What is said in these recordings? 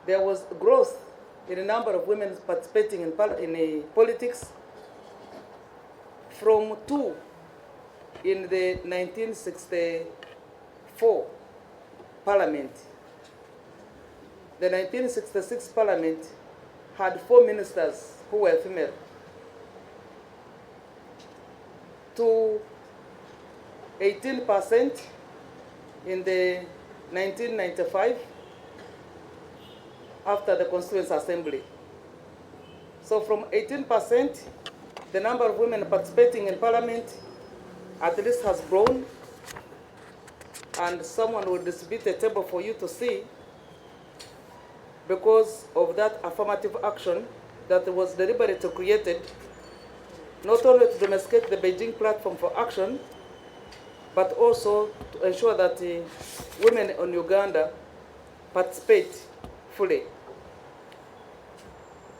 there was growth in the number of women participating in politics from 2 in the 1964 Parliament. The 1966 Parliament had 4 ministers who were female, to 18% in the 1995 after the Constituent Assembly. So from 18%, the number of women participating in Parliament at least has grown, and someone will distribute a table for you to see, because of that affirmative action that was deliberately created, not only to domesticate the Beijing platform for action, but also to ensure that women in Uganda participate fully.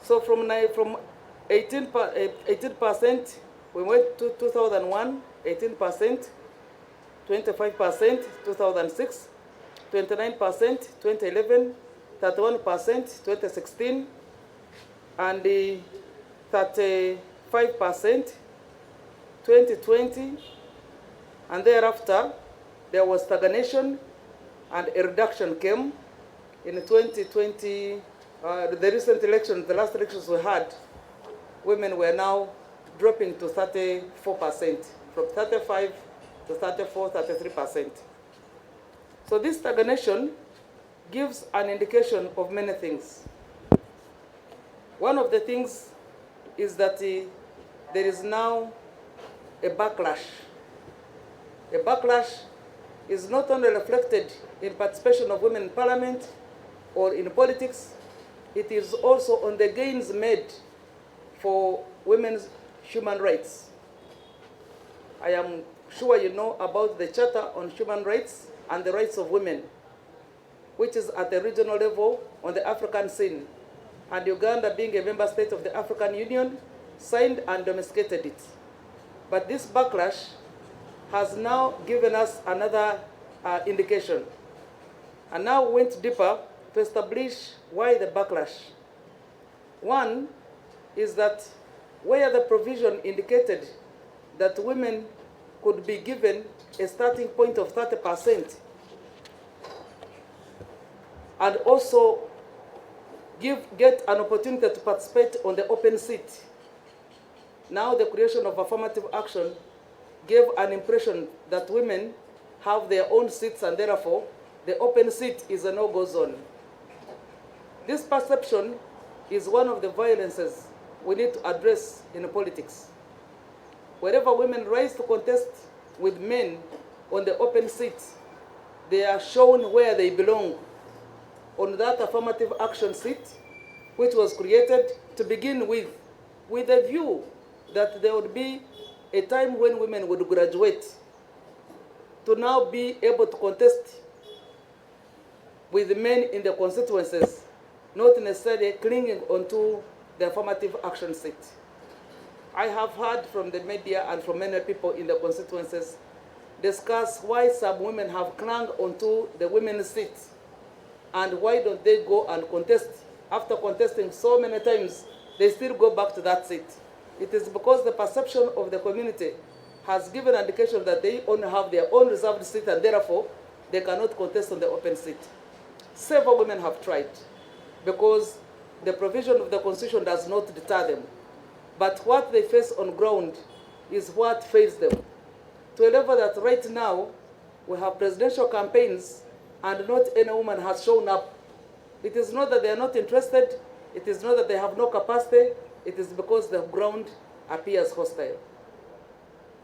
So from 18%, we went to 2001, 18%, 25%, 2006, 29%, 2011, 31%, 2016, and 35%, 2020, and thereafter there was stagnation and a reduction came in 2020. The recent elections, the last elections we had, women were now dropping to 34%, from 35 to 34, 33%. So this stagnation gives an indication of many things. One of the things is that there is now a backlash. A backlash is not only reflected in participation of women in parliament or in politics, it is also on the gains made for women's human rights. I am sure you know about the Charter on Human Rights and the Rights of Women, which is at the regional level on the African scene. And Uganda, being a member state of the African Union, signed and domesticated it. But this backlash has now given us another indication. And now we went deeper to establish why the backlash. One is that where the provision indicated that women could be given a starting point of 30% and also get an opportunity to participate on the open seat. Now the creation of affirmative action gave an impression that women have their own seats, and therefore the open seat is a no-go zone. This perception is one of the violences we need to address in politics. Wherever women rise to contest with men on the open seat, they are shown where they belong, on that affirmative action seat, which was created to begin with a view that there would be a time when women would graduate to now be able to contest with men in the constituencies, not necessarily clinging onto the affirmative action seat. I have heard from the media and from many people in the constituencies discuss why some women have clung onto the women's seat, and why don't they go and contest. After contesting so many times, they still go back to that seat. It is because the perception of the community has given an indication that they only have their own reserved seat, and therefore they cannot contest on the open seat. Several women have tried, because the provision of the Constitution does not deter them. But what they face on ground is what fails them, to a level that right now we have presidential campaigns and not any woman has shown up. It is not that they are not interested, it is not that they have no capacity, it is because the ground appears hostile.